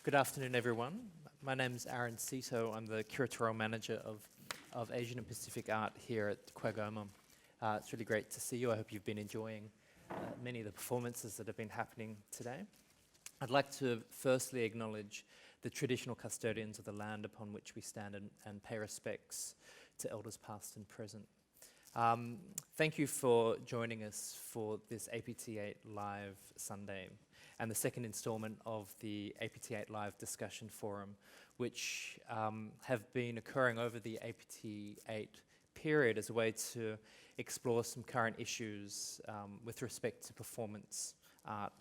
Good afternoon, everyone. My name is Aaron Sito. I'm the curatorial manager of Asian and Pacific art here at QAGOMA. It's really great to see you. I hope you've been enjoying many of the performances that have been happening today. I'd like to firstly acknowledge the traditional custodians of the land upon which we stand and pay respects to elders past and present. Thank you for joining us for this APT8 Live Sunday and the second instalment of the APT8 Live Discussion Forum, which have been occurring over the APT8 period as a way to explore some current issues with respect to performance art.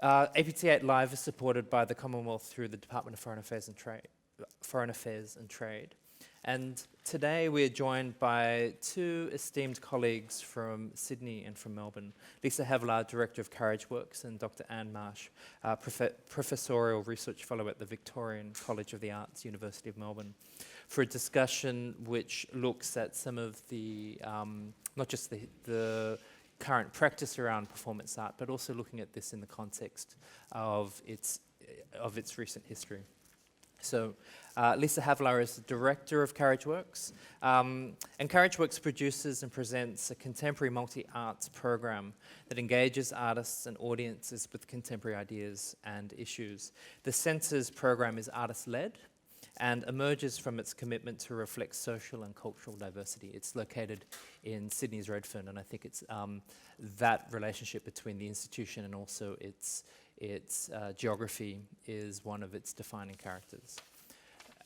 APT8 Live is supported by the Commonwealth through the Department of Foreign Affairs and Trade. And today we're joined by two esteemed colleagues from Sydney and from Melbourne, Lisa Havelaar, Director of Carriageworks, and Dr. Anne Marsh, Professorial Research Fellow at the Victorian College of the Arts, University of Melbourne, for a discussion which looks at some of the, not just the current practice around performance art, but also looking at this in the context of its recent history. So Lisa Havelaar is the director of Carriageworks, and Carriageworks produces and presents a contemporary multi-arts program that engages artists and audiences with contemporary ideas and issues. The centre's program is artist-led and emerges from its commitment to reflect social and cultural diversity. It's located in Sydney's Redfern, and I think it's that relationship between the institution and also its geography is one of its defining characters.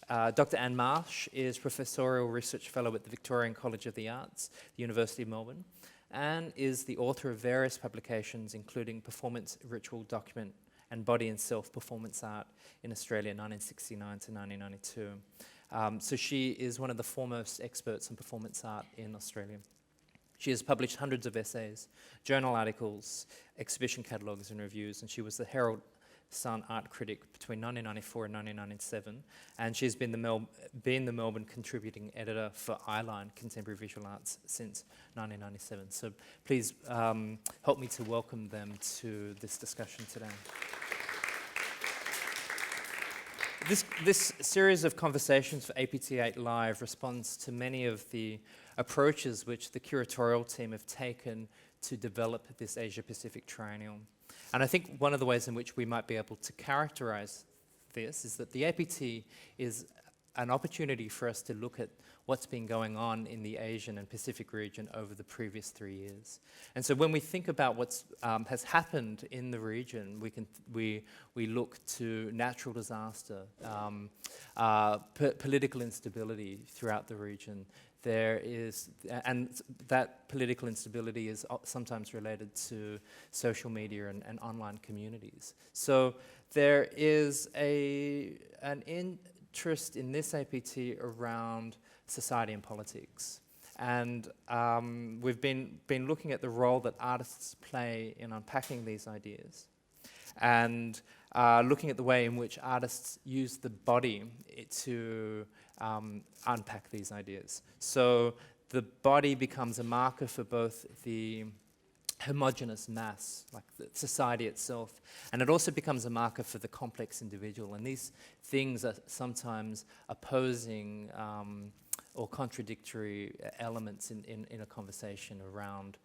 Dr. Anne Marsh is Professorial Research Fellow at the Victorian College of the Arts, the University of Melbourne, and is the author of various publications including Performance, Ritual, Document, and Body and Self Performance Art in Australia, 1969 to 1992. So she is one of the foremost experts in performance art in Australia. She has published hundreds of essays, journal articles, exhibition catalogues and reviews, and she was the Herald Sun art critic between 1994 and 1997, and she's been the Melbourne contributing editor for Eyeline Contemporary Visual Arts since 1997. So please help me to welcome them to this discussion today. This series of conversations for APT8 Live responds to many of the approaches which the curatorial team have taken to develop this Asia-Pacific Triennial. And I think one of the ways in which we might be able to characterize this is that the APT is an opportunity for us to look at what's been going on in the Asian and Pacific region over the previous 3 years. And so when we think about what has happened in the region, we look to natural disaster, political instability throughout the region. And that political instability is sometimes related to social media and online communities. So there is an interest in this APT around society and politics. And we've been looking at the role that artists play in unpacking these ideas and looking at the way in which artists use the body to unpack these ideas. So the body becomes a marker for both the homogeneous mass, like the society itself, and it also becomes a marker for the complex individual. And these things are sometimes opposing or contradictory elements in a conversation around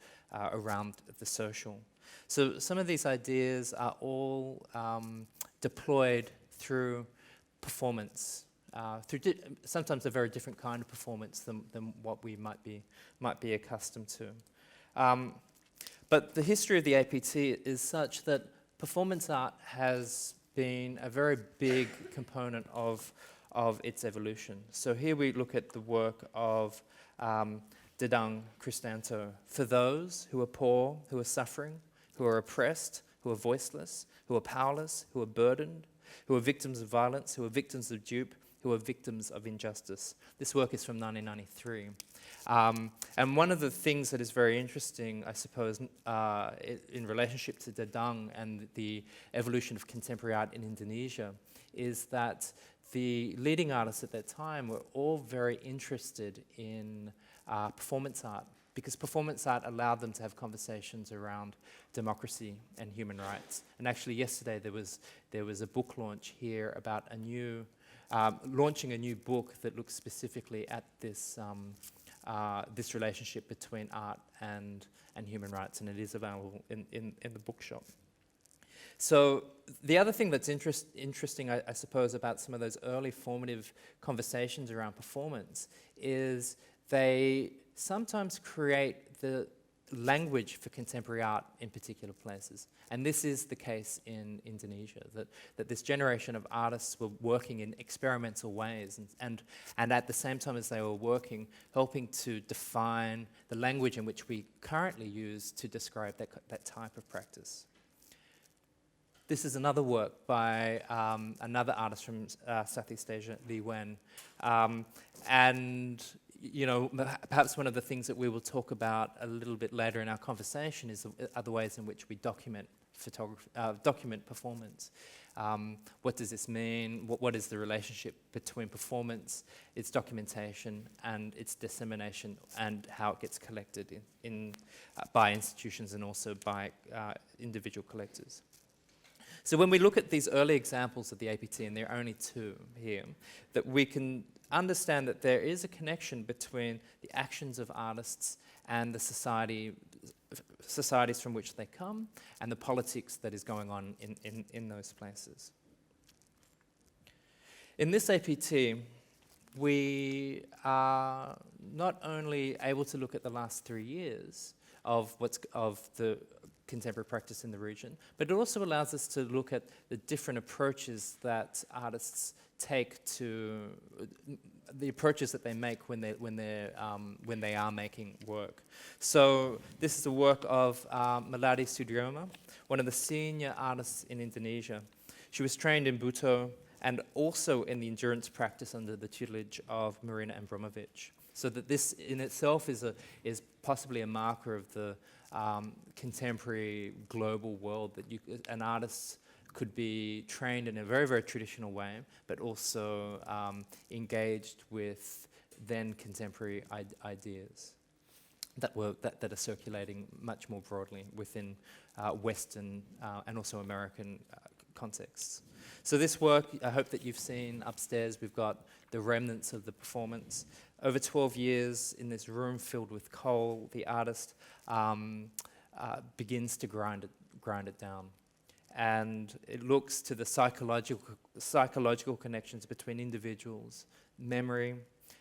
the social. So some of these ideas are all deployed through performance, sometimes a very different kind of performance than what we might be accustomed to. But the history of the APT is such that performance art has been a very big component of its evolution. So here we look at the work of Dedang Cristanto. For those who are poor, who are suffering, who are oppressed, who are voiceless, who are powerless, who are burdened, who are victims of violence, who are victims of dupe, who are victims of injustice. This work is from 1993. And one of the things that is very interesting, I suppose, in relationship to Dedang and the evolution of contemporary art in Indonesia, is that the leading artists at that time were all very interested in performance art because performance art allowed them to have conversations around democracy and human rights. And actually yesterday there was a book launch here about launching a new book that looks specifically at this this relationship between art and human rights, and it is available in the bookshop. So the other thing that's interesting, I suppose, about some of those early formative conversations around performance is they sometimes create the language for contemporary art in particular places. And this is the case in Indonesia, that this generation of artists were working in experimental ways and at the same time as they were working, helping to define the language in which we currently use to describe that type of practice. This is another work by another artist from Southeast Asia, Li Wen. And you know, perhaps one of the things that we will talk about a little bit later in our conversation is other ways in which we document performance. What does this mean? What is the relationship between performance, its documentation, and its dissemination, and how it gets collected by institutions and also by individual collectors? So when we look at these early examples of the APT, and there are only two here, that we can understand that there is a connection between the actions of artists and the societies from which they come, and the politics that is going on in those places. In this APT, we are not only able to look at the last 3 years of the contemporary practice in the region, but it also allows us to look at the different approaches that artists take to the approaches that they make when they are making work. So this is the work of Melodic, Roma, one of the senior artists in Indonesia. She was trained in Buto and also in the endurance practice under the tutelage of Marina Abramovic. So that this in itself is possibly a marker of the contemporary global world, that an artist could be trained in a very, very traditional way, but also engaged with then contemporary ideas that are circulating much more broadly within Western and also American contexts. So this work, I hope that you've seen upstairs. We've got the remnants of the performance. Over 12 years in this room filled with coal, the artist begins to grind it down. And it looks to the psychological connections between individuals, memory,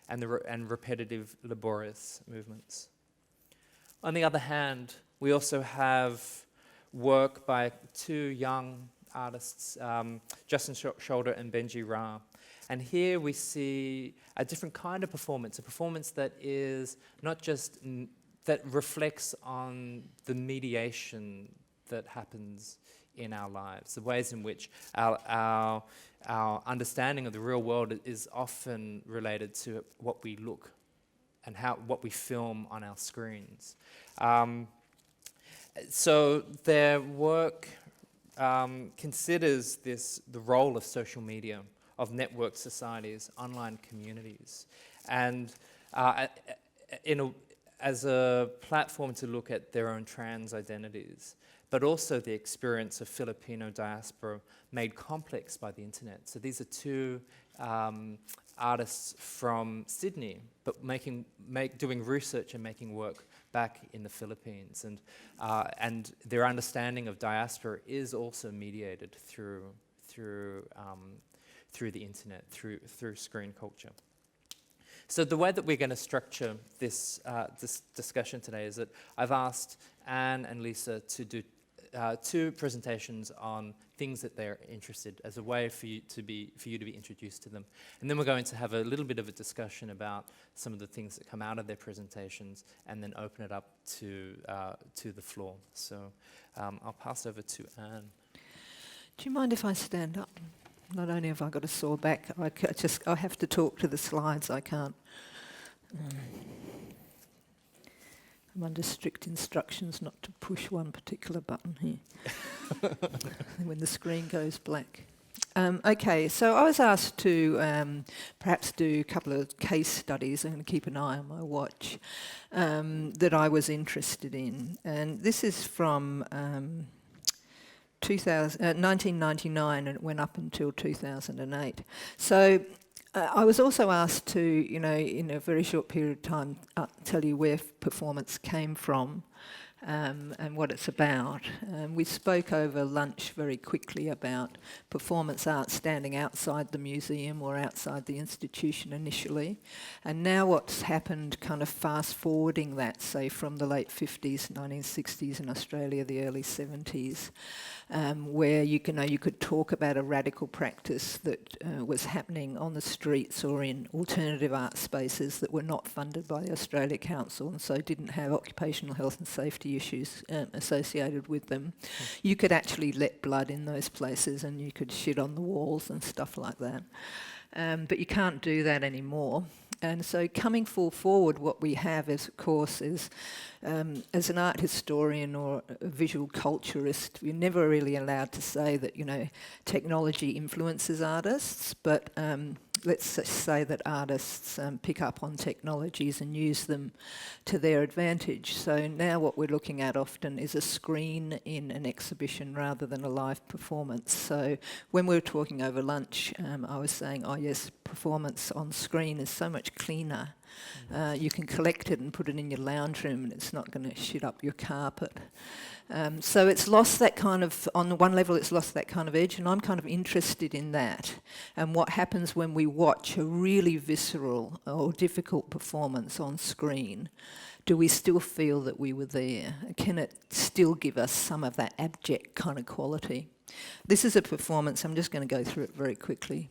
and repetitive, laborious movements. On the other hand, we also have work by two young artists, Justin Shoulder and Benji Ra. And here we see a different kind of performance, a performance that is not just, that reflects on the mediation that happens in our lives, the ways in which our understanding of the real world is often related to what we look and what we film on our screens. So their work considers the role of social media, of network societies, online communities, and as a platform to look at their own trans identities, but also the experience of Filipino diaspora made complex by the internet. So these are two artists from Sydney, but doing research and making work back in the Philippines, and their understanding of diaspora is also mediated through the internet, through screen culture. So the way that we're going to structure this discussion today is that I've asked Anne and Lisa to do two presentations on things that they're interested, as a way for you to be introduced to them. And then we're going to have a little bit of a discussion about some of the things that come out of their presentations, and then open it up to the floor. So I'll pass over to Anne. Do you mind if I stand up? Not only have I got a sore back, I have to talk to the slides. I can't. I'm under strict instructions not to push one particular button here when the screen goes black. Okay, so I was asked to perhaps do a couple of case studies. I'm going to keep an eye on my watch that I was interested in. And this is from 1999, and it went up until 2008. So I was also asked to, in a very short period of time, tell you where performance came from. And what it's about. We spoke over lunch very quickly about performance art standing outside the museum or outside the institution initially. And now what's happened, kind of fast forwarding that, say from the late 50s, 1960s in Australia, the early 70s, where you could talk about a radical practice that was happening on the streets or in alternative art spaces that were not funded by the Australia Council and so didn't have occupational health and safety issues associated with them. You could actually let blood in those places and you could shit on the walls and stuff like that. But you can't do that anymore. And so coming forward, what we have is, of course, is as an art historian or a visual culturist, you're never really allowed to say that, technology influences artists, but let's say that artists pick up on technologies and use them to their advantage. So now what we're looking at often is a screen in an exhibition rather than a live performance. So when we were talking over lunch, I was saying, oh yes, performance on screen is so much cleaner. You can collect it and put it in your lounge room and it's not going to shit up your carpet. So it's lost that kind of, on one level it's lost that kind of edge, and I'm kind of interested in that and what happens when we watch a really visceral or difficult performance on screen. Do we still feel that we were there? Can it still give us some of that abject kind of quality? This is a performance, I'm just going to go through it very quickly,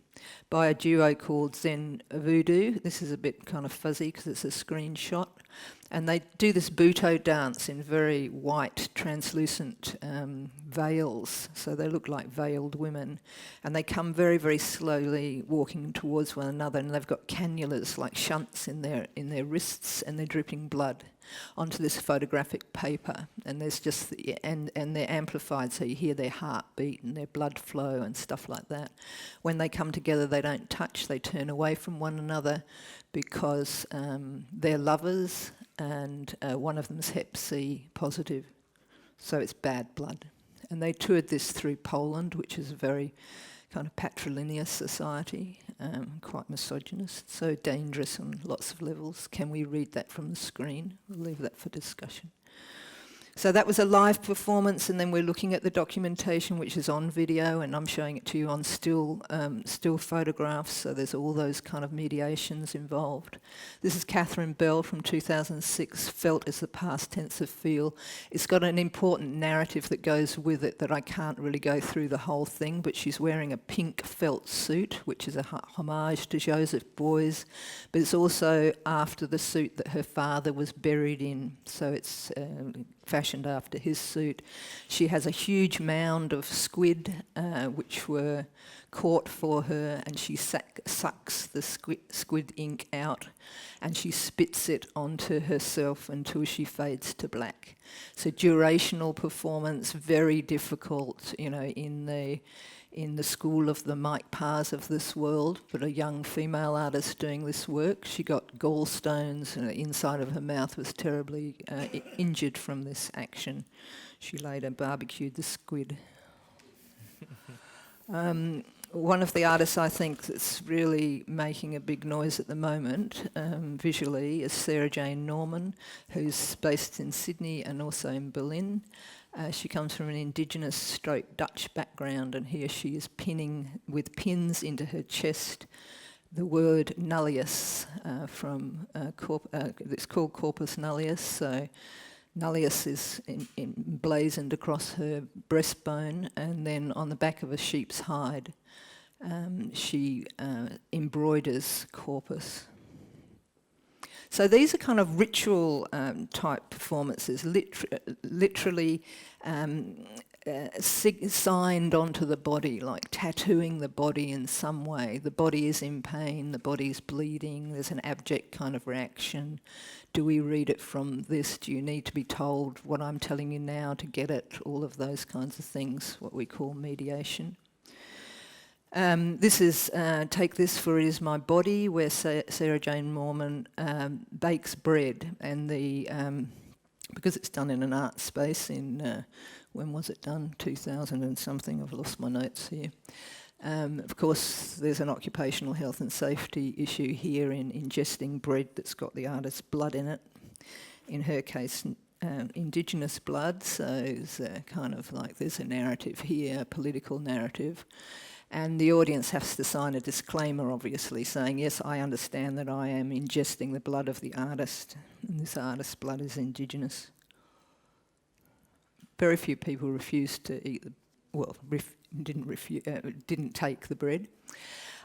by a duo called Zen Voodoo. This is a bit kind of fuzzy because it's a screenshot. And they do this Buto dance in very white, translucent veils. So they look like veiled women. And they come very, very slowly walking towards one another. And they've got cannulas, like shunts in their wrists, and they're dripping blood onto this photographic paper. And there's just, and they're amplified, so you hear their heartbeat and their blood flow and stuff like that. When they come together, they don't touch, they turn away from one another because they're lovers, and one of them's Hep C positive, so it's bad blood. And they toured this through Poland, which is a very kind of patrilineal society, quite misogynist, so dangerous on lots of levels. Can we read that from the screen? We'll leave that for discussion. So that was a live performance, and then we're looking at the documentation, which is on video, and I'm showing it to you on still photographs, so there's all those kind of mediations involved. This is Catherine Bell from 2006, Felt is the past tense of feel. It's got an important narrative that goes with it that I can't really go through the whole thing, but she's wearing a pink felt suit, which is a homage to Joseph Beuys, but it's also after the suit that her father was buried in, so it's fashioned after his suit. She has a huge mound of squid which were caught for her, and she sucks the squid ink out and she spits it onto herself until she fades to black. So durational performance, very difficult, in the school of the Mike Parrs of this world, but a young female artist doing this work. She got gallstones, and the inside of her mouth was terribly injured from this action. She later barbecued the squid. One of the artists I think that's really making a big noise at the moment visually is Sarah Jane Norman, who's based in Sydney and also in Berlin. She comes from an indigenous stroke Dutch background, and here she is pinning with pins into her chest the word nullius from it's called corpus nullius. So nullius is emblazoned across her breastbone, and then on the back of a sheep's hide she embroiders corpus. So these are kind of ritual type performances, literally signed onto the body, like tattooing the body in some way. The body is in pain, the body is bleeding, there's an abject kind of reaction. Do we read it from this? Do you need to be told what I'm telling you now to get it? All of those kinds of things, what we call mediation. This is Take This For It Is My Body, where Sarah Jane Moorman bakes bread, and because it's done in an art space in, when was it done? 2000 and something, I've lost my notes here. Of course, there's an occupational health and safety issue here in ingesting bread that's got the artist's blood in it. In her case, Indigenous blood, so it's kind of like there's a narrative here, a political narrative. And the audience has to sign a disclaimer, obviously, saying, yes, I understand that I am ingesting the blood of the artist, and this artist's blood is Indigenous. Very few people refused to eat didn't take the bread.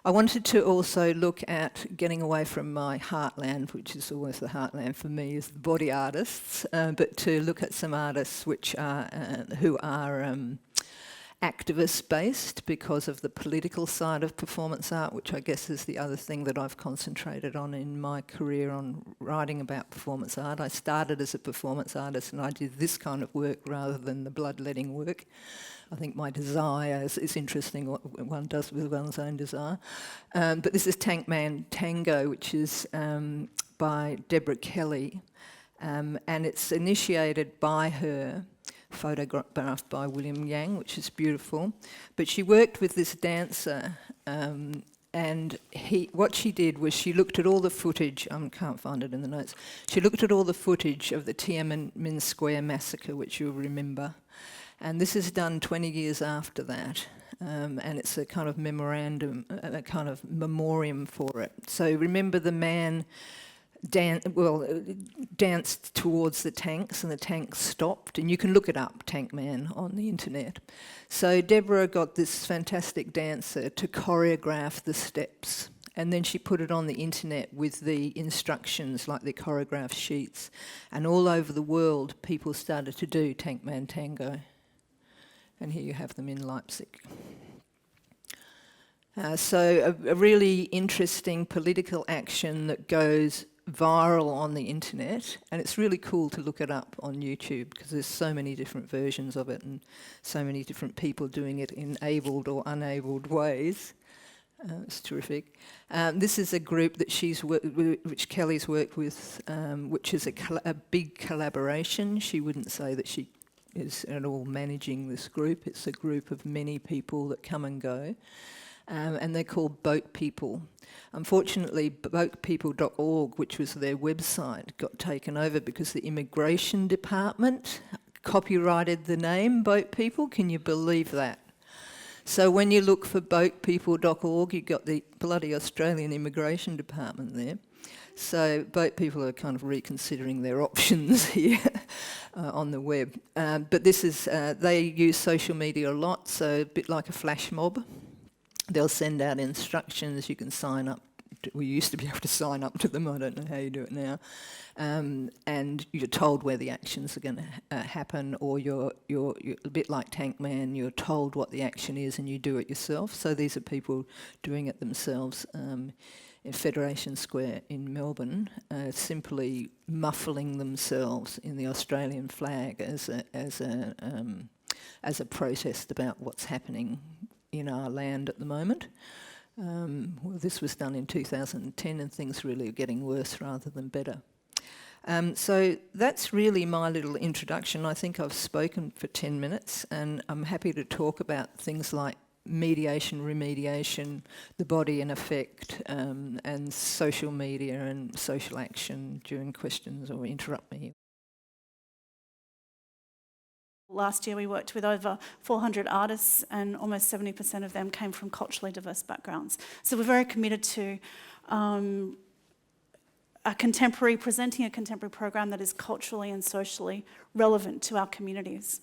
I wanted to also look at getting away from my heartland, which is always the heartland for me, is the body artists, but to look at some artists which are who are activist-based because of the political side of performance art, which I guess is the other thing that I've concentrated on in my career on writing about performance art. I started as a performance artist and I did this kind of work rather than the bloodletting work. I think my desire is interesting, what one does with one's own desire. But this is Tank Man Tango, which is by Deborah Kelly, and it's initiated by her, photographed by William Yang, which is beautiful. But she worked with this dancer, and what she did was she looked at all the footage, I can't find it in the notes, she looked at all the footage of the Tiananmen Square massacre, which you'll remember. And this is done 20 years after that, and it's a kind of memorandum, a kind of memoriam for it. So remember the man danced towards the tanks and the tanks stopped, and you can look it up, Tank Man, on the internet. So Deborah got this fantastic dancer to choreograph the steps, and then she put it on the internet with the instructions, like the choreographed sheets, and all over the world people started to do Tank Man Tango. And here you have them in Leipzig. So a really interesting political action that goes viral on the internet, and it's really cool to look it up on YouTube because there's so many different versions of it and so many different people doing it in abled or unabled ways. It's terrific. This is a group that which Kelly's worked with, which is a big collaboration. She wouldn't say that she is at all managing this group. It's a group of many people that come and go. And they're called Boat People. Unfortunately, boatpeople.org, which was their website, got taken over because the immigration department copyrighted the name Boat People. Can you believe that? So when you look for boatpeople.org, you've got the bloody Australian immigration department there. So Boat People are kind of reconsidering their options here on the web. But this is, they use social media a lot, so a bit like a flash mob. They'll send out instructions, you can sign up. We used to be able to sign up to them, I don't know how you do it now. And you're told where the actions are going to happen, or you're a bit like Tank Man, you're told what the action is and you do it yourself. So these are people doing it themselves in Federation Square in Melbourne, simply muffling themselves in the Australian flag as a protest about what's happening in our land at the moment. Well, this was done in 2010 and things really are getting worse rather than better. So that's really my little introduction. I think I've spoken for 10 minutes and I'm happy to talk about things like mediation, remediation, the body in effect, and social media and social action during questions or interrupt me. Last year we worked with over 400 artists and almost 70% of them came from culturally diverse backgrounds. So we're very committed to presenting a contemporary program that is culturally and socially relevant to our communities.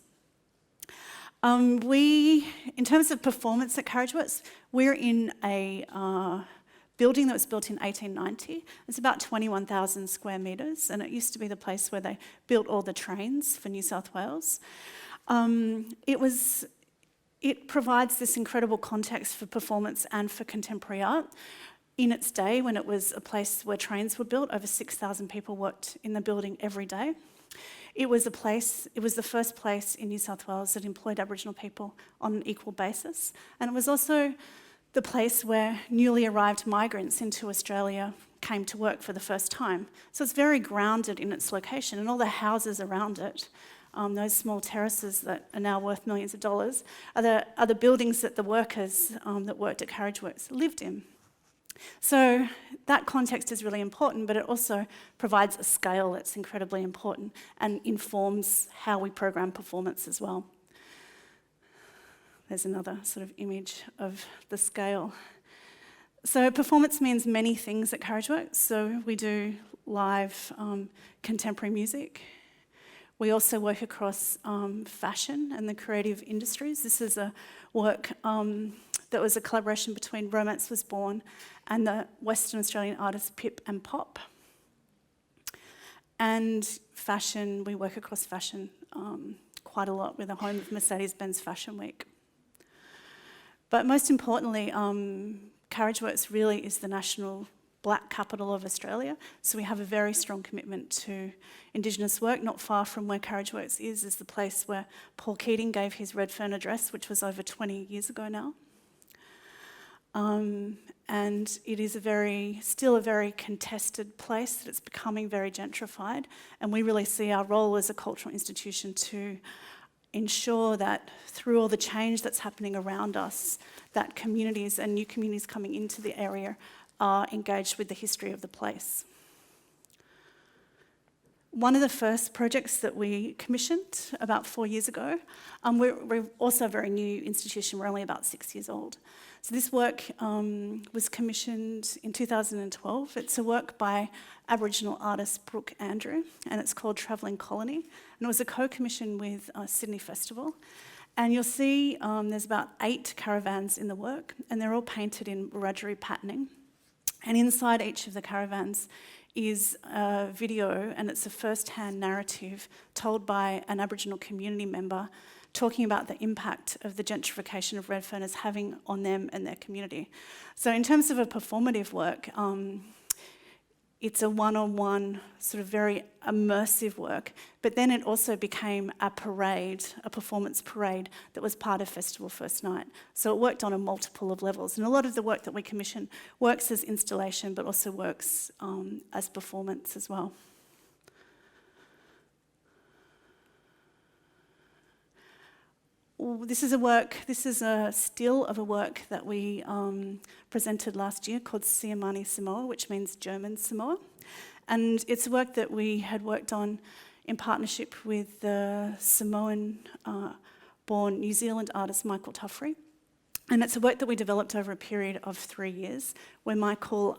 In terms of performance at Carriageworks, we're in a building that was built in 1890. It's about 21,000 square metres, and it used to be the place where they built all the trains for New South Wales. It provides this incredible context for performance and for contemporary art. In its day, when it was a place where trains were built, over 6,000 people worked in the building every day. It was the first place in New South Wales that employed Aboriginal people on an equal basis, and it was also the place where newly arrived migrants into Australia came to work for the first time. So it's very grounded in its location, and all the houses around it, those small terraces that are now worth millions of dollars, are the buildings that the workers that worked at Carriageworks lived in. So that context is really important, but it also provides a scale that's incredibly important and informs how we program performance as well. There's another sort of image of the scale. So performance means many things at Carriageworks. So we do live contemporary music. We also work across fashion and the creative industries. This is a work that was a collaboration between Romance Was Born and the Western Australian artists Pip and Pop. And fashion, we work across fashion quite a lot. We're the home of Mercedes-Benz Fashion Week. But most importantly, Carriageworks really is the national black capital of Australia. So we have a very strong commitment to Indigenous work. Not far from where Carriageworks is the place where Paul Keating gave his Redfern address, which was over 20 years ago now. And it is still a very contested place, that it's becoming very gentrified. And we really see our role as a cultural institution to ensure that through all the change that's happening around us, that communities and new communities coming into the area are engaged with the history of the place. One of the first projects that we commissioned about 4 years ago, we're also a very new institution, we're only about 6 years old. So this work was commissioned in 2012. It's a work by Aboriginal artist Brooke Andrew, and it's called Travelling Colony. And it was a co-commission with Sydney Festival. And you'll see there's about 8 caravans in the work, and they're all painted in Wiradjuri patterning. And inside each of the caravans is a video, and it's a first-hand narrative told by an Aboriginal community member talking about the impact of the gentrification of Redfern is having on them and their community. So in terms of a performative work, it's a one-on-one, sort of very immersive work, but then it also became a parade, a performance parade that was part of Festival First Night. So it worked on a multiple of levels, and a lot of the work that we commission works as installation, but also works as performance as well. This is a still of a work that we presented last year called Siamani Samoa, which means German Samoa. And it's a work that we had worked on in partnership with the Samoan-born New Zealand artist Michael Tuffrey. And it's a work that we developed over a period of 3 years, where Michael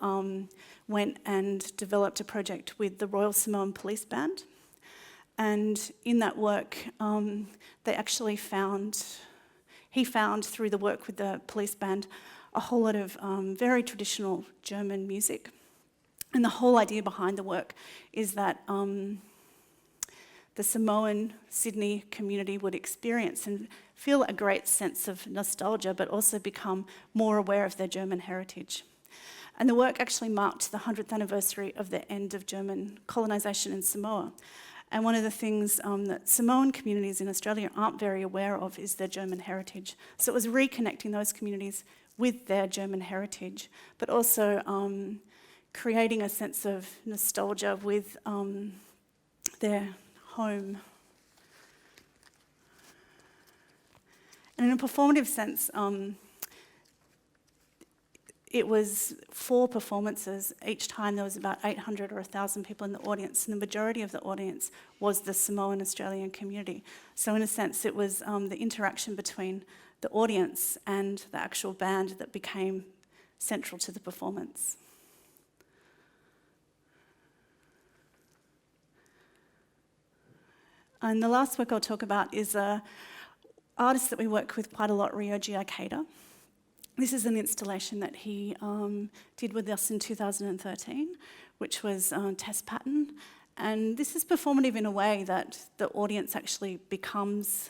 went and developed a project with the Royal Samoan Police Band. And in that work, they actually he found through the work with the police band a whole lot of very traditional German music. And the whole idea behind the work is that the Samoan Sydney community would experience and feel a great sense of nostalgia, but also become more aware of their German heritage. And the work actually marked the 100th anniversary of the end of German colonisation in Samoa. And one of the things that Samoan communities in Australia aren't very aware of is their German heritage. So it was reconnecting those communities with their German heritage, but also creating a sense of nostalgia with their home. And in a performative sense, it was 4 performances. Each time there was about 800 or 1,000 people in the audience, and the majority of the audience was the Samoan Australian community. So in a sense, it was the interaction between the audience and the actual band that became central to the performance. And the last work I'll talk about is an artist that we work with quite a lot, Ryoji Ikeda. This is an installation that he did with us in 2013, which was Test Pattern. And this is performative in a way that the audience actually becomes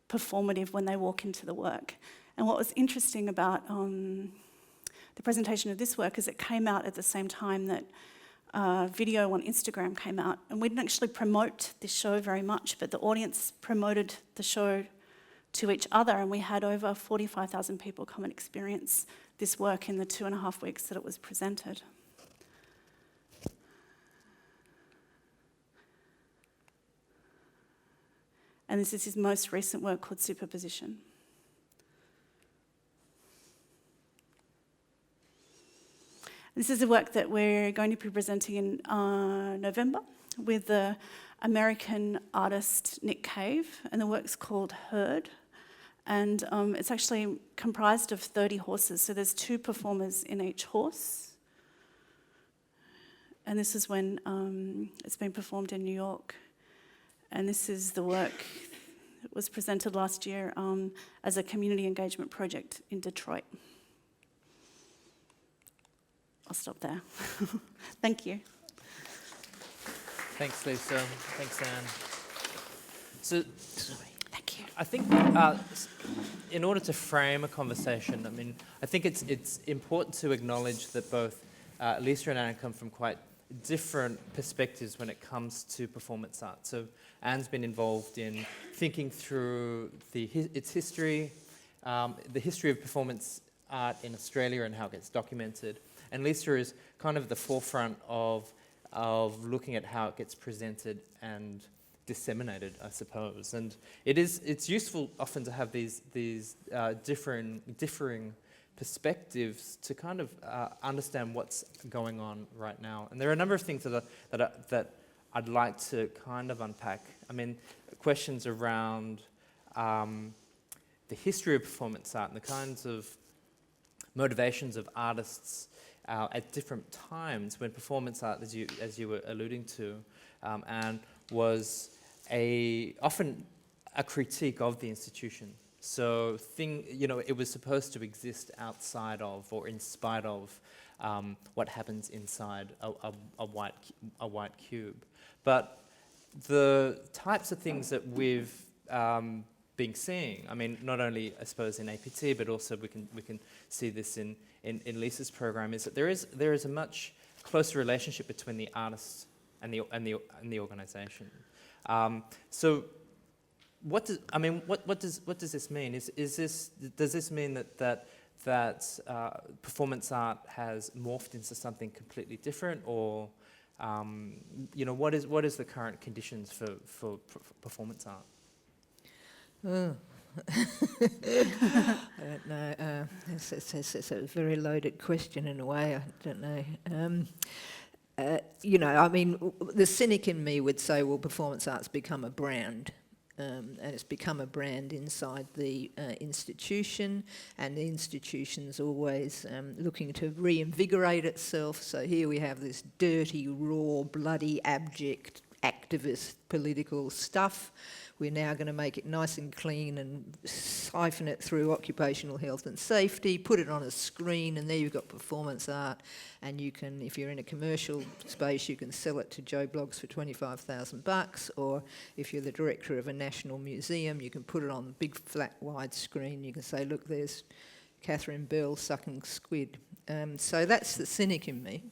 performative when they walk into the work. And what was interesting about the presentation of this work is it came out at the same time that video on Instagram came out. And we didn't actually promote this show very much, but the audience promoted the show to each other, and we had over 45,000 people come and experience this work in the 2.5 weeks that it was presented. And this is his most recent work called Superposition. This is a work that we're going to be presenting in November with the American artist Nick Cave, and the work's called Herd. And it's actually comprised of 30 horses, so there's 2 performers in each horse. And this is when it's been performed in New York. And this is the work that was presented last year as a community engagement project in Detroit. I'll stop there. Thank you. Thanks, Lisa. Thanks, Anne. So, Thank you. I think in order to frame a conversation, I mean, I think it's important to acknowledge that both Lisa and Anne come from quite different perspectives when it comes to performance art. So Anne's been involved in thinking through its history, the history of performance art in Australia and how it gets documented. And Lisa is kind of the forefront of looking at how it gets presented and disseminated, I suppose. And it's useful often to have these differing perspectives to kind of understand what's going on right now. And there are a number of things that I'd like to kind of unpack. I mean, questions around the history of performance art and the kinds of motivations of artists at different times when performance art, as you were alluding to, and was often a critique of the institution. So it was supposed to exist outside of or in spite of what happens inside a white cube. But the types of things that we've been seeing, I mean, not only I suppose in APT, but also we can see this in Lisa's program, is that there is a much closer relationship between the artists and the organisation. So, what does this mean? Does this mean that performance art has morphed into something completely different, or what is the current conditions for performance art? Oh. I don't know. It's a very loaded question in a way. I don't know. I mean, the cynic in me would say, well, performance art's become a brand. And it's become a brand inside the institution, and the institution's always looking to reinvigorate itself. So here we have this dirty, raw, bloody, abject, activist political stuff. We're now going to make it nice and clean and siphon it through occupational health and safety, put it on a screen, and there you've got performance art. And you can, if you're in a commercial space, you can sell it to Joe Bloggs for $25,000, or if you're the director of a national museum, you can put it on a big flat wide screen. You can say, look, there's Catherine Bell sucking squid. So that's the cynic in me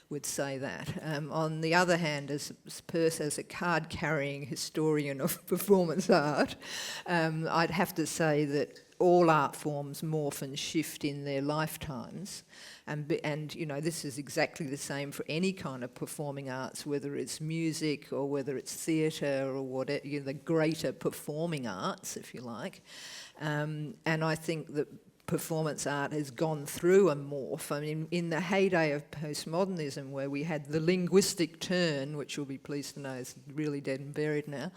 would say that. On the other hand, as a card-carrying historian of performance art, I'd have to say that all art forms morph and shift in their lifetimes, and this is exactly the same for any kind of performing arts, whether it's music or whether it's theatre or whatever, the greater performing arts, if you like. And I think that performance art has gone through a morph. I mean, in the heyday of postmodernism, where we had the linguistic turn, which you'll be pleased to know is really dead and buried now,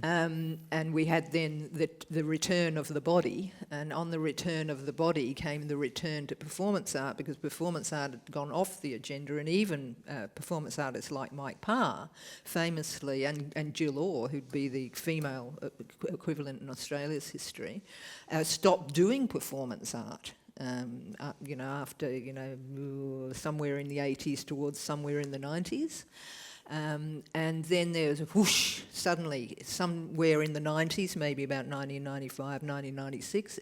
and we had then the return of the body, and on the return of the body came the return to performance art, because performance art had gone off the agenda, and even performance artists like Mike Parr, famously, and Jill Orr, who'd be the female equivalent in Australia's history, stopped doing performance art, after, somewhere in the 80s towards somewhere in the 90s. And then there was a whoosh, suddenly, somewhere in the 90s, maybe about 1995, 1996,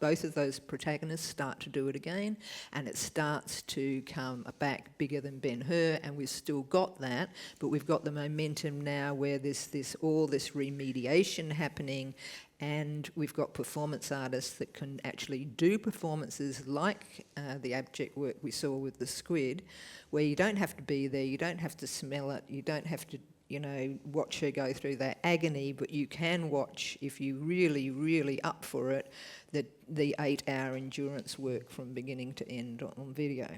both of those protagonists start to do it again, and it starts to come back bigger than Ben-Hur, and we've still got that, but we've got the momentum now where there's all this remediation happening, and we've got performance artists that can actually do performances like the abject work we saw with the squid, where you don't have to be there, you don't have to smell it, you don't have to, you know, watch her go through that agony, but you can watch, if you really up for it, the 8-hour endurance work from beginning to end on video.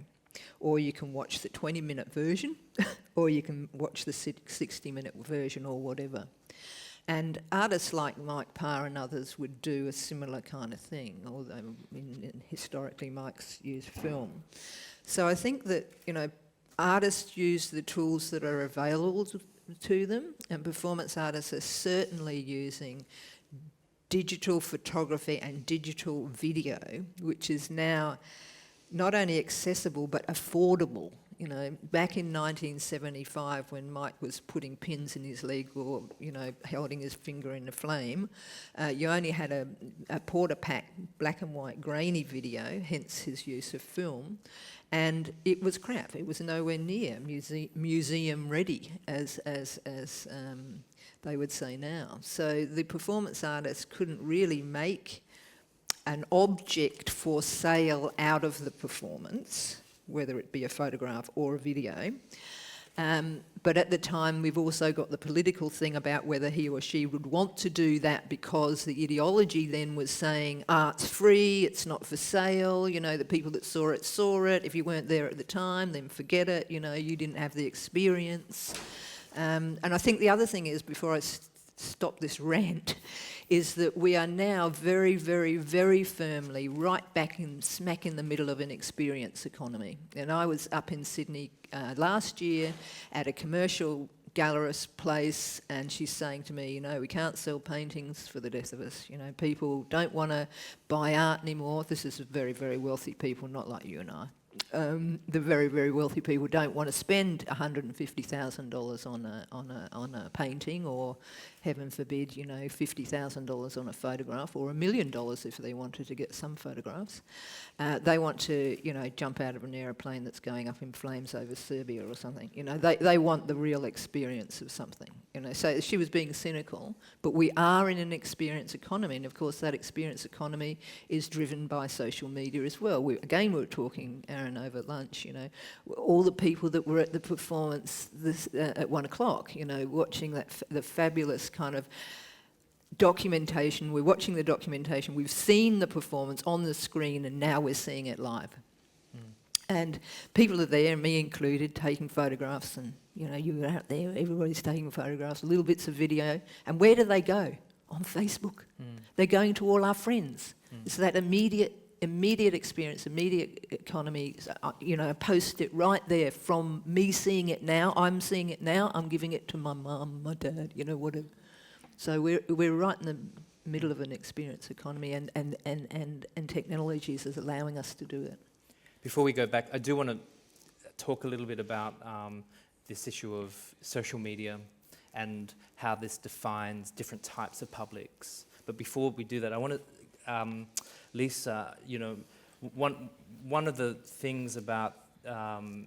Or you can watch the 20-minute version, or you can watch the 60-minute version, or whatever. And artists like Mike Parr and others would do a similar kind of thing, although historically Mike's used film. So I think that, you know, artists use the tools that are available to them, and performance artists are certainly using digital photography and digital video, which is now not only accessible but affordable. You know, back in 1975, when Mike was putting pins in his leg or, you know, holding his finger in a flame, you only had a Porta Pack black and white grainy video, hence his use of film, and it was crap. It was nowhere near museum ready, as they would say now. So the performance artists couldn't really make an object for sale out of the performance, whether it be a photograph or a video. But at the time, we've also got the political thing about whether he or she would want to do that, because the ideology then was saying art's free, it's not for sale, you know, the people that saw it. If you weren't there at the time, then forget it, you know, you didn't have the experience. And I think the other thing is, before I stop this rant, is that we are now very, very, very firmly right back smack in the middle of an experience economy. And I was up in Sydney last year at a commercial gallerist place, and she's saying to me, you know, we can't sell paintings for the death of us. You know, people don't want to buy art anymore. This is very, very wealthy people, not like you and I. The very, very wealthy people don't want to spend $150,000 on a painting, or heaven forbid, you know, $50,000 on a photograph, or $1 million if they wanted to get some photographs. They want to, you know, jump out of an aeroplane that's going up in flames over Serbia or something. You know, they want the real experience of something. You know, so she was being cynical, but we are in an experience economy, and of course that experience economy is driven by social media as well. We were talking, Aaron, over lunch, you know, all the people that were at the performance at 1 o'clock, you know, watching the fabulous kind of documentation. We're watching the documentation, we've seen the performance on the screen, and now we're seeing it live. And people are there, me included, taking photographs, and, you know, you're out there, everybody's taking photographs, little bits of video. And where do they go? On Facebook. They're going to all our friends. It's that immediate experience, immediate economy, you know, post it right there from me seeing it now, I'm seeing it now, I'm giving it to my mum, my dad, you know, whatever. So we're right in the middle of an experience economy, and technologies is allowing us to do it. Before we go back, I do want to talk a little bit about this issue of social media and how this defines different types of publics. But before we do that, I want to, Lisa, you know, one of the things about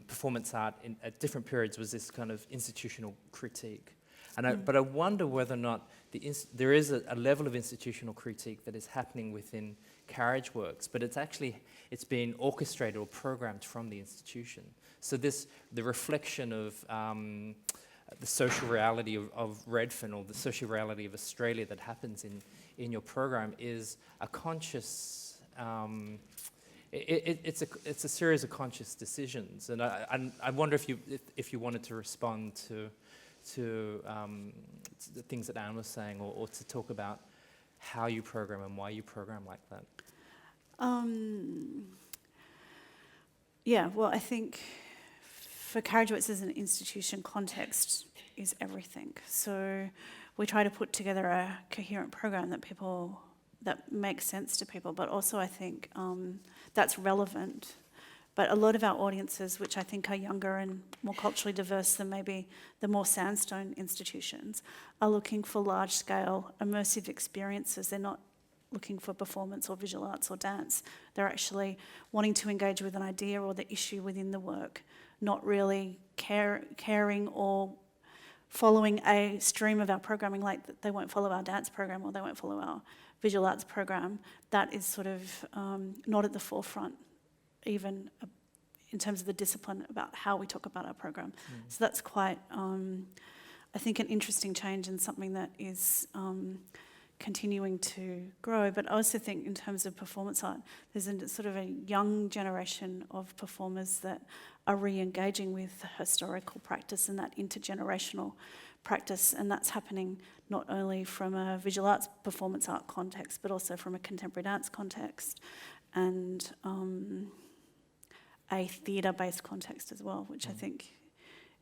performance art at different periods was this kind of institutional critique. But I wonder whether or not there is a level of institutional critique that is happening within Carriageworks, but it's been orchestrated or programmed from the institution. So the reflection of the social reality of Redfern, or the social reality of Australia that happens in your program, is a conscious. It's a series of conscious decisions, and I wonder if you wanted to respond to the things that Anne was saying, or to talk about how you program and why you program like that. Yeah, well, I think for Carriageworks as an institution, context is everything. So we try to put together a coherent program that makes sense to people, but also I think that's relevant. But a lot of our audiences, which I think are younger and more culturally diverse than maybe the more sandstone institutions, are looking for large-scale immersive experiences. They're not looking for performance or visual arts or dance. They're actually wanting to engage with an idea or the issue within the work, not really caring or following a stream of our programming, like they won't follow our dance program or they won't follow our visual arts program, that is sort of not at the forefront, even in terms of the discipline about how we talk about our program. So that's quite, I think, an interesting change and something that is continuing to grow. But I also think in terms of performance art, there's a sort of a young generation of performers that are re-engaging with historical practice and that intergenerational practice, and that's happening not only from a visual arts performance art context, but also from a contemporary dance context and a theatre-based context as well, which I think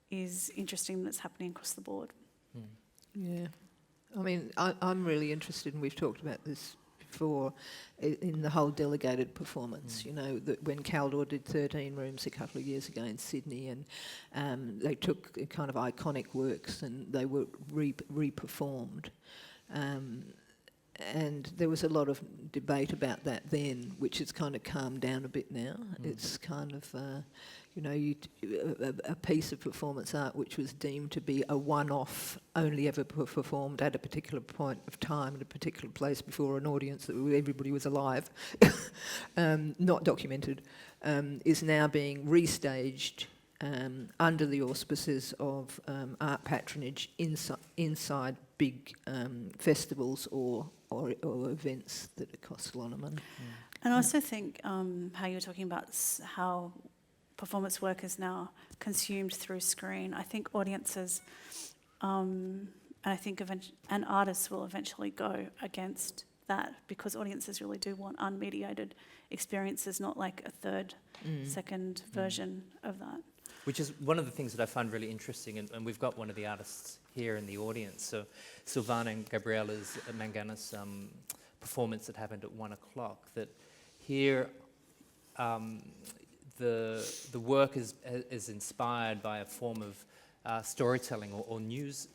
is interesting that's happening across the board. Yeah. I mean, I'm really interested, and we've talked about this before, in the whole delegated performance. You know, that when Caldor did 13 Rooms a couple of years ago in Sydney, and they took kind of iconic works and they were re-performed. And there was a lot of debate about that then, which has kind of calmed down a bit now. It's kind of, you know, a piece of performance art which was deemed to be a one-off, only ever performed at a particular point of time, at a particular place before an audience that everybody was alive, not documented, is now being restaged under the auspices of art patronage inside big festivals or events that cost a lot of money. And I also think how you're talking about how performance work is now consumed through screen. I think audiences and I think and artists will eventually go against that, because audiences really do want unmediated experiences, not like a third, second version of that. Which is one of the things that I find really interesting, and we've got one of the artists here in the audience. So Sylvana and Gabriella's Manganas performance that happened at 1:00, that here the work is inspired by a form of storytelling or news,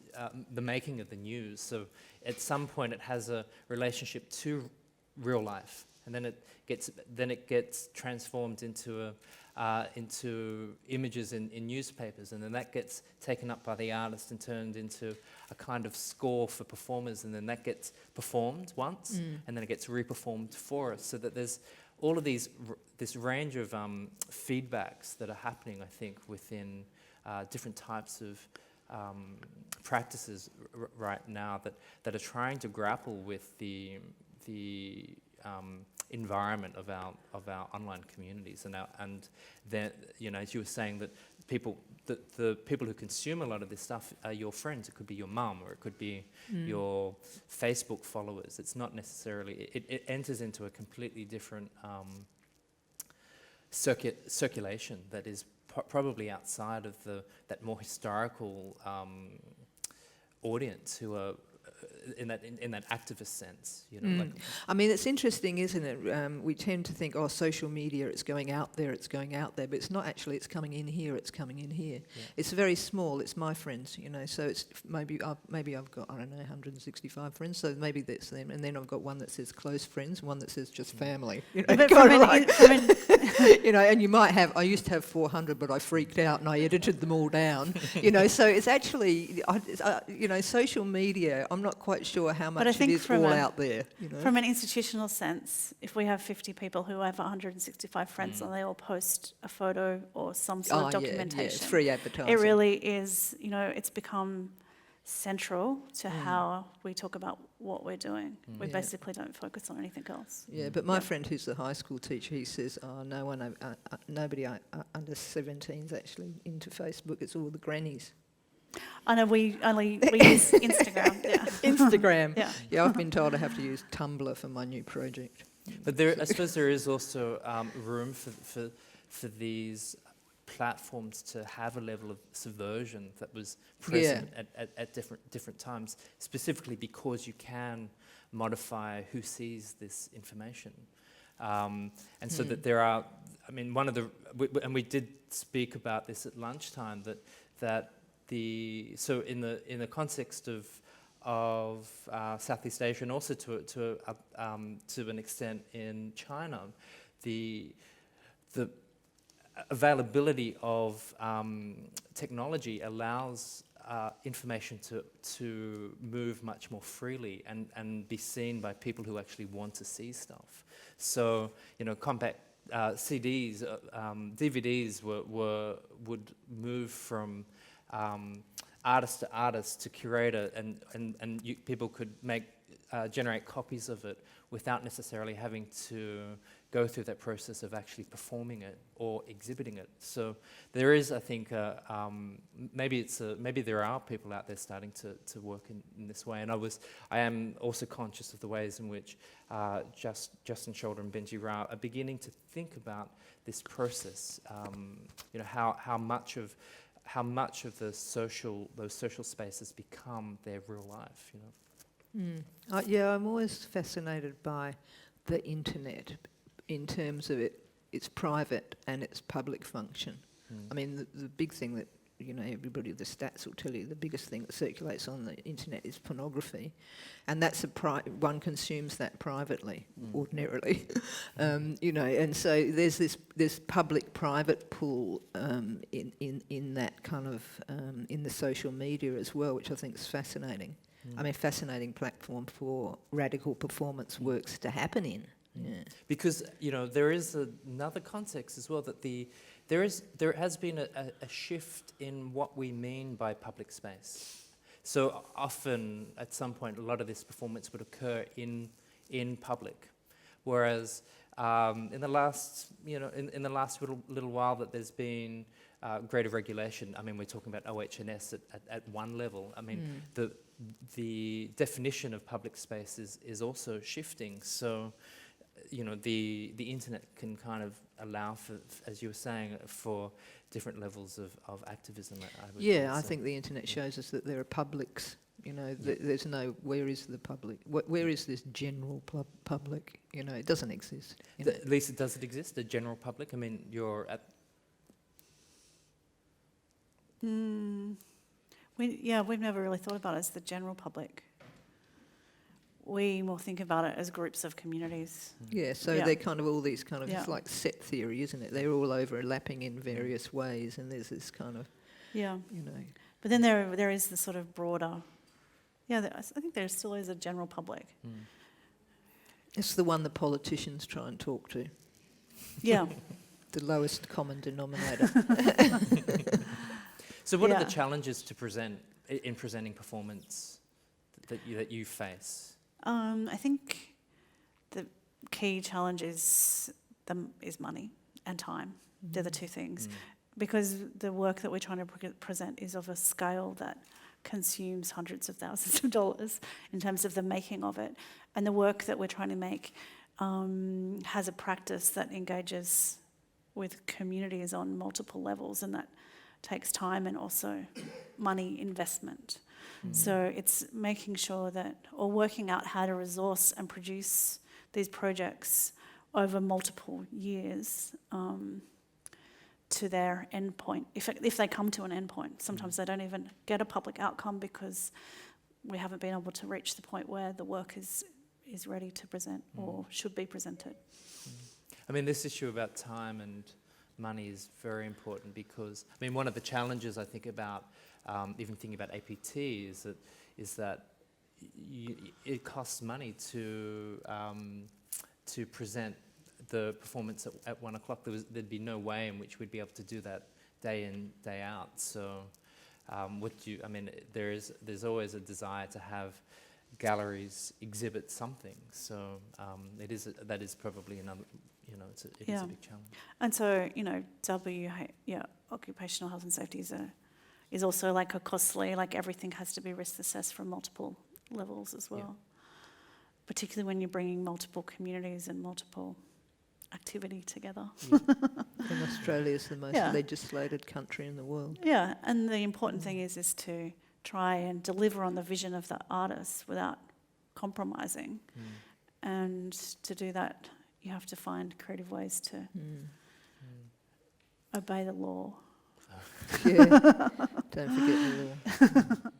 the making of the news. So at some point it has a relationship to real life, and then it gets transformed into images in newspapers, and then that gets taken up by the artist and turned into a kind of score for performers, and then that gets performed once, and then it gets re-performed for us, so that there's all of this range of feedbacks that are happening, I think, within different types of practices right now that are trying to grapple with the environment of our online communities, and then, you know, as you were saying, that the people who consume a lot of this stuff are your friends. It could be your mum, or it could be your Facebook followers. It's not necessarily. It enters into a completely different circulation that is probably outside of that more historical audience who are in that activist sense, you know. Like, I mean, it's interesting, isn't it? We tend to think, oh, social media, it's going out there, but it's not actually. It's coming in here. Yeah. It's very small. It's my friends, you know. So it's maybe I've got, I don't know, 165 friends. So maybe that's them, and then I've got one that says close friends, one that says just family. You know, you know, and you might have. I used to have 400, but I freaked out and I edited them all down. You know, so it's actually, you know, social media. I'm not quite sure how much it is all out there. You know? From an institutional sense, if we have 50 people who have 165 friends and they all post a photo or some sort of documentation, it's free advertising. It really is, you know, it's become central to how we talk about what we're doing. We basically don't focus on anything else. Yeah, but my friend who's the high school teacher, he says, oh, nobody under 17's actually into Facebook. It's all the grannies. I know we use Instagram. Yeah. Instagram. Yeah. Yeah, I've been told I have to use Tumblr for my new project. but I suppose there is also room for these platforms to have a level of subversion that was present at different times, specifically because you can modify who sees this information. And so that there are, I mean, and we did speak about this at lunchtime, that so in the context of Southeast Asia, and also to an extent in China, the availability of technology allows information to move much more freely and be seen by people who actually want to see stuff. So, compact CDs, DVDs would move from artist to artist to curator, and people could generate copies of it without necessarily having to go through that process of actually performing it or exhibiting it. So there is, I think, maybe there are people out there starting to work in this way. And I am also conscious of the ways in which Justin Shoulder and Benji Rao are beginning to think about this process. How much of those social spaces become their real life. Yeah, I'm always fascinated by the internet in terms of its private and its public function. I mean, the big thing that, everybody, the stats will tell you, the biggest thing that circulates on the internet is pornography, and that's one consumes that privately, ordinarily, and so there's this public-private pool in that kind of in the social media as well, which I think is fascinating. I mean, fascinating platform for radical performance works to happen in. Yeah. Because there is another context as well, that there has been a shift in what we mean by public space. So often, at some point, a lot of this performance would occur in public, whereas in the last little while that there's been greater regulation. I mean, we're talking about OH&S at one level. I mean, the definition of public space is also shifting. So, the internet can kind of allow for, as you were saying, for different levels of activism. I think the internet shows us that there are publics. There's no, where is the public? Where is this general public? It doesn't exist. At least it doesn't exist, the general public. I mean, you're at... We've never really thought about it as the general public. We more think about it as groups of communities. Yeah, so they're kind of all these kind of, it's like set theory, isn't it? They're all overlapping in various ways, and there's this kind of, But then there is the sort of broader, I think there still is a general public. It's the one the politicians try and talk to. Yeah. The lowest common denominator. So what are the challenges to presenting performance that you face? I think the key challenge is money and time. They're the two things. Because the work that we're trying to present is of a scale that consumes hundreds of thousands of dollars in terms of the making of it. And the work that we're trying to make has a practice that engages with communities on multiple levels, and that takes time and also money investment. So it's making sure or working out how to resource and produce these projects over multiple years to their endpoint, if they come to an endpoint. Sometimes they don't even get a public outcome because we haven't been able to reach the point where the work is ready to present or should be presented. I mean, this issue about time and money is very important because, I mean, one of the challenges I think about, even thinking about APT, is that it costs money to present the performance at 1 o'clock. There'd be no way in which we'd be able to do that day in, day out. So, there's always a desire to have galleries exhibit something. So that is probably another. It is a big challenge. And so, occupational health and safety is also like a costly, like everything has to be risk assessed from multiple levels as well. Particularly when you're bringing multiple communities and multiple activity together. And Australia is the most legislated country in the world. Yeah, and the important thing is to try and deliver on the vision of the artist without compromising. And to do that, you have to find creative ways to obey the law. Yeah, don't forget the law.